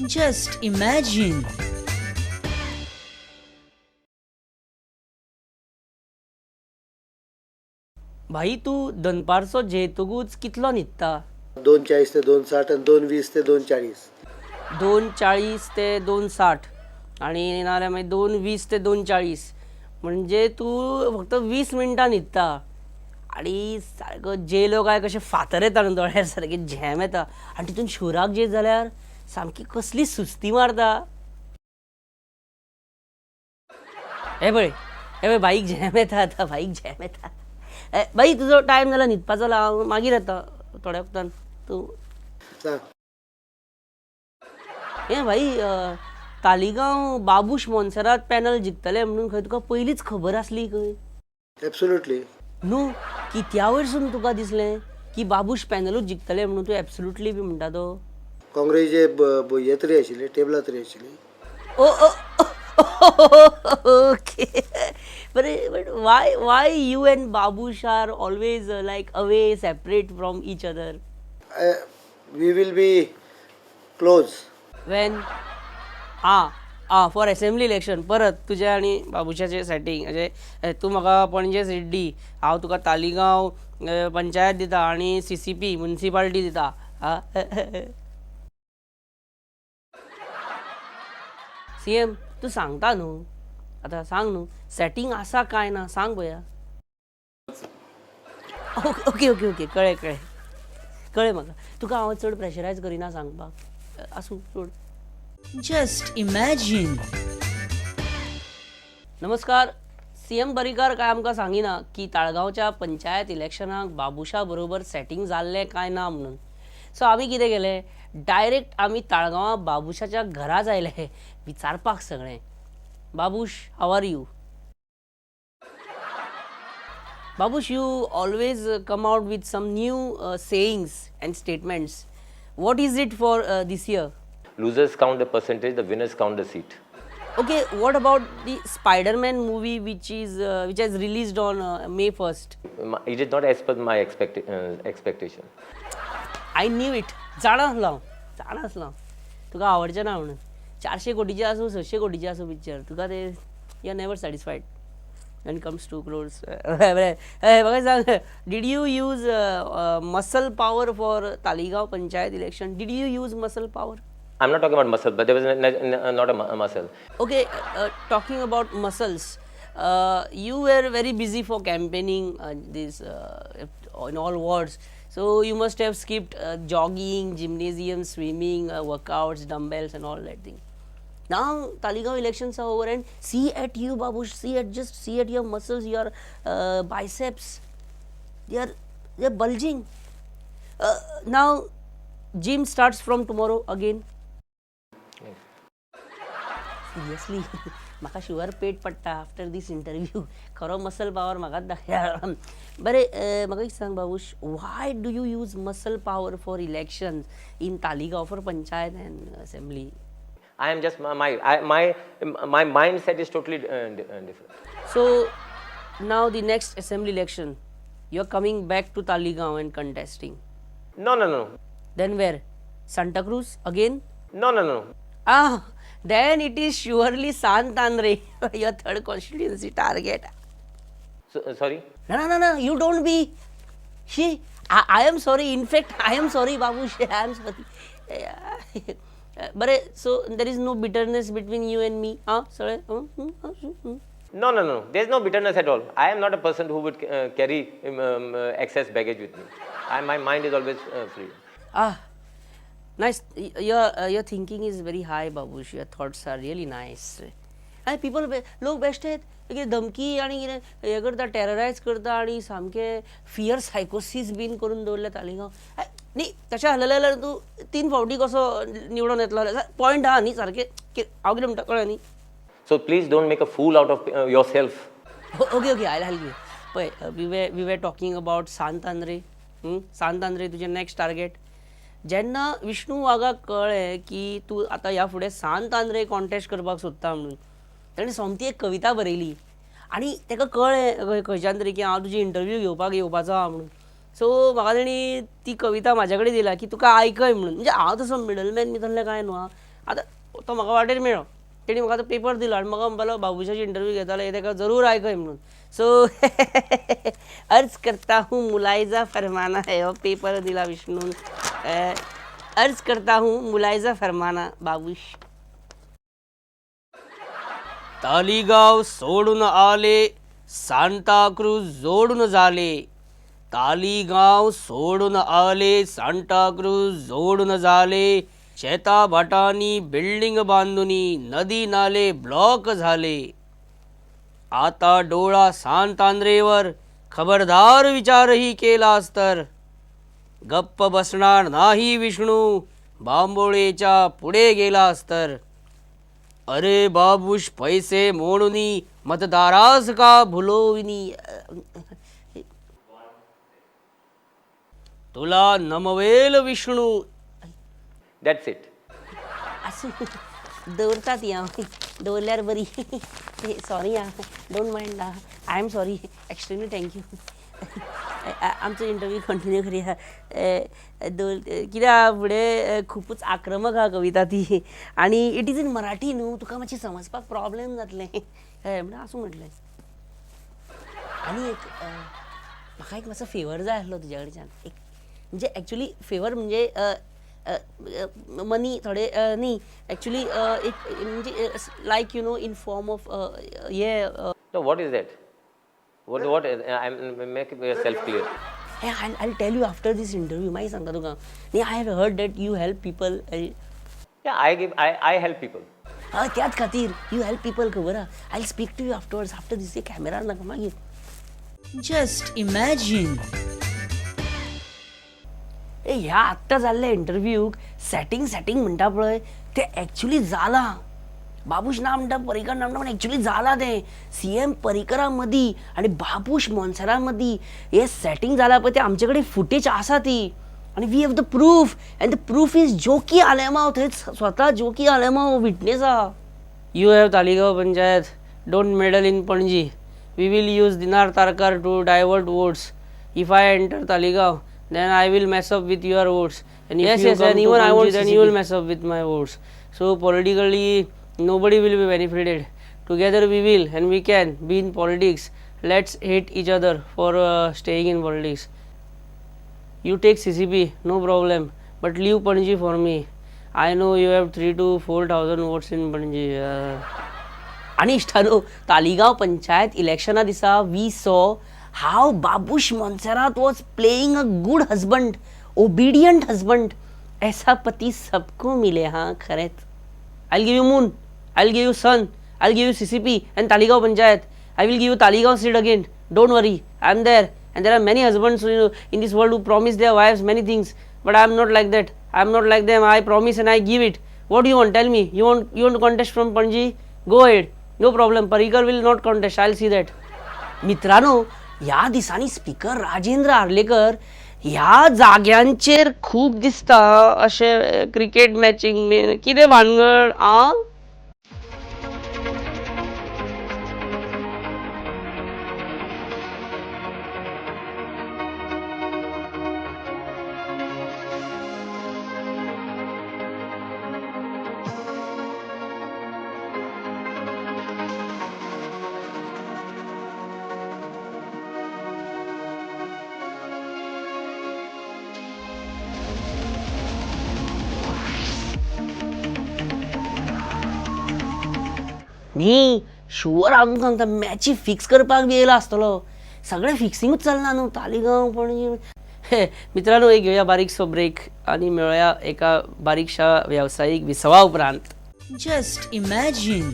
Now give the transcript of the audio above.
Just imagine. भाई तू दनपारचो जेतगूच कितलो न्हिदता? 2:40 ते 2:60 आणि 2:20 ते 2:40. 2:40 ते 2:60 आणि नाल्यार मागीर 2:20 ते 2:40 म्हणजे तू फक्त 20 मिनटां न्हिदता आणि सारको जेलो काय कशें फातर येता न्हू दोळ्यार सारकें झेम येता आनी तितून शिवराक जेत जाल्यार सामकी कसली सुस्ती मारता. हे पळय बाईक झेम येता आतां बाईक झेम येता. बाई तुजो टायम जाला न्हिदपाचो जाला हांव मागीर येता थोड्या वक्तान. तूं सांग. हे भाई तालिगांव बाबूश मोन्सेरात पॅनल जिखतले म्हणून खंय तुका पयलींच खबर आसली खंय एब्सोल्युटली. न्हू की त्या वयरसून तुका दिसलें की बाबूश पॅनलूच जिखतले म्हणून तूं एब्सोल्युटली बी म्हणटा तो. काँग्रेसचे हे तरी आशिल्ले, टेबलां तरी आशिल्ली. Oh okay but why you and Babush are always like away separate from each other we will be close. When for assembly election परत तुझ्या आणि बाबूशाचे सेटिंग म्हणजे तूं म्हाका पणजे सीट दी, हांव तुका तालिगांव पंचायत दिता आणि CCP म्युनिसिपालिटी दिता. CM तूं सांगता न्हू आतां सांग न्हू सेटिंग आसा काय ना सांग पळया. ओके ओके ओके कळ्ळें कळ्ळें कळ्ळें म्हाका. तुका हांव चड प्रेशरायज करिना सांगपाक. आसूं सोड. Just imagine. नमस्कार. CM पर्रीकार काय आमकां सांगिना की ताळगांवच्या पंचायत इलेक्शनाक बाबुशा बरोबर सेटिंग जाल्लें काय ना म्हणून. सो आमी कितें केलें डायरेक्ट आमी ताळगांवां बाबुशाच्या घरा आयले विचारपाक सगळें. Babush how are you? Babush you always come out with some new sayings and statements. What is it for this year? Losers count the percentage, the winners count the seat. Okay, what about the Spider-Man movie which has released on May 1st? It is not as per my expectation. I knew it. जाणा आसलो तुका आवडचें ना म्हणून. 400 कोटीचे आसूं 600 कोटीचे आसूं picture तुका ते you are never satisfied when it comes to crores. म्हाका सांग, did you use muscle power for Taligaon Panchayat election? Did you use muscle power? I'm not talking about muscle, but there was not a muscle. Okay, talking about muscles, you were very busy for campaigning in all wards. So you must have skipped jogging, gymnasium, swimming, workouts, dumbbells and all that thing. Now Taligaon elections are over and see at you Babush, see at your muscles, your biceps, they're bulging. Now gym starts from tomorrow again. Seriously, म्हाका sure पेट पडटा after दीस interview. खरो muscle power म्हाकाच दाखया. बरें म्हाका एक सांग Babush, why do you use muscle power for election in Taleigao for panchayat and assembly? I am just my mindset is totally different. So now the next assembly election, you are coming back to Taligaon and contesting. No. Then where? Santa Cruz again? No. Then it is surely Sant Andre, your third constituency target. So, sorry. No, you don't be. I am sorry. In fact, I am sorry, Babush. I am sorry. But so there is no bitterness between you and me, sorry. No. There's no bitterness at all. I am not a person who would carry excess baggage with me. My mind is always free. Nice. Your thinking is very high, Babush. Your thoughts are really nice. And people, लोक best आहेत कितें धमकी आनी कितें हें करता, टेररायज करता आनी सामकें फियर सायकोसीस बीन करून दवरल्या तालिगांव. न्ही तशें आसलें जाल्यार तूं 3 फावटी कसो निवडून येतलो पॉयंट आहा न्ही सारकें. हांव कितें म्हणटा कळ्ळें न्ही. So please don't make a fool out of yourself. Okay, I'll help you. पळय we were talking about Sant Andre. Sant Andre तुजें नेक्स्ट टार्गेट. जेन्ना विष्णू वाघाक कळ्ळें की तूं आतां ह्या फुडें सांत आंद्रे कॉन्टेस्ट करपाक सोदता म्हणून ताणें सोमती एक कविता बरयली आनी ताका कळ्ळें खंयच्यान तरी की हांव तुजी इंटरव्यू घेवपाक येवपाचो आहा म्हणून. सो म्हाका ताणी ती कविता म्हाजे कडेन दिला की तुका आयकय म्हणून. म्हणजे हांव तसो मिडलमॅन बी तसलें कांय न्हू. आतां तो म्हाका वाटेर मेळ्ळो, तेणी म्हाका तो पेपर दिलो आनी म्हाका म्हणपालो बाबुशाची इंटरव्यू घेतालो हे ताका जरूर आयकय म्हणून. सो अर्ज करता हूँ मुलायजा फरमाना है हो पेपर दिला विष्णून. अर्ज करता हूँ मुलायजा फरमाना बाबूश. तालिगाव सोडून आले, सांताक्रूज जोडून झाले. तालिगाव सोडून आले, सांताक्रूज जोडून झाले. शेताभाटांनी बिल्डिंग बांधुनी, नदी नाले ब्लॉक झाले. आता डोळा सांतांद्रेवर, खबरदार विचारही केलास तर गप्प बसणार नाही विष्णू, बांबोळेच्या पुढे गेलास तर. अरे बाबूश पैसे मोडूनी, मतदारास का भुलोविनी. तुला नमवेल विष्णू. That's it. असं दौरतात या दौरल्यावर बरी. सॉरी या, don't mind. I am sorry, extremely thank you. आमचो इंटरव्यू कंटिन्यू करूया. कित्याक फुडें खूबच आक्रमक आहा कविता ती, आनी इट इज इन मराठी न्हू, तुका मातशें समजपाक प्रॉब्लेम जातलें म्हणून आसूं म्हटलें. आनी एक म्हाका एक मातसो फेवर जाय आसलो तुज्या कडच्यान. एक म्हणजे एक्चुली फेवर म्हणजे मनी थोडे न्ही, एक्चुली एक म्हणजे like you know in form of हे. No, what is that? What I'm make yourself clear. Hey, I'll tell you after this interview. मागीर सांगता तुका. न्ही, I have heard that you help people. Yeah, I help people. त्याच खातीर you help people खबर आहा. I'll speak to you afterwards. After this कॅमेरार नाका मागीर. Just imagine. ह्या आत्तां जाल्ल्या इंटरव्यूक सेटिंग म्हणटा पळय तें एक्चुली जालां. बाबूश ना म्हणटा, पर्रीकर ना म्हणटा, पण एक्चुली जालां तें. CM पर्रीकरा मदीं आनी बाबूश मोन्सेरा मदीं हें सेटिंग जालां पळय, तें आमचे कडेन फुटेज आसा ती. आनी we have the proof, and the proof is Joaquim Alemao. थंय स्वता जोकी आलेमांव विटनेस आहा. You have Taleigao panchayat, don't meddle in Panaji. We will use Dinar Tarcar to divert votes. If I enter Taleigao, then I will mess up with your votes. And if you come to Panji, then you will mess up with my votes. So politically, nobody will be benefited. Together we will and we can be in politics. Let's hate each other for staying in politics. You take CCP, no problem, but leave Panji for me. I know you have 3,000 to 4,000 votes in Panji. आणि इश्टानो, तालिगांव पंचायत इलेक्शना दिसा we saw how Babush Montserrat was playing a good husband, obedient husband. ऐसा पति सबको मिले हाँ खरेत. I'll give you moon, I'll give you sun, I'll give you CCP and Taligaon Panchayat. I will give you Taligaon seat again. Don't worry, I'm there. And there are many husbands in this world who promise their wives many things. But I'm not like that. I'm not like them. I promise and I give it. What do you want? Tell me. You want to contest from Panji? Go ahead. No problem. Parrikar will not contest. I'll see that. मित्रांनो, ह्या दिसांनी speaker Rajendra Arlekar ह्या जाग्यांचेर खूब दिसता अशें cricket matching बी. कितें भानगड आ? न्ही, शुअर हांव सांगता, मॅची फिक्स करपाक बी येयलो आसतलो. सगळें फिक्सिंगूच चलना न्हू तालिगांव पणजी. मित्रांनो, एक घेवया बारीकसो ब्रेक आनी मेळुया एका बारीकशा वेवसायीक विसवा उपरांत. Just imagine.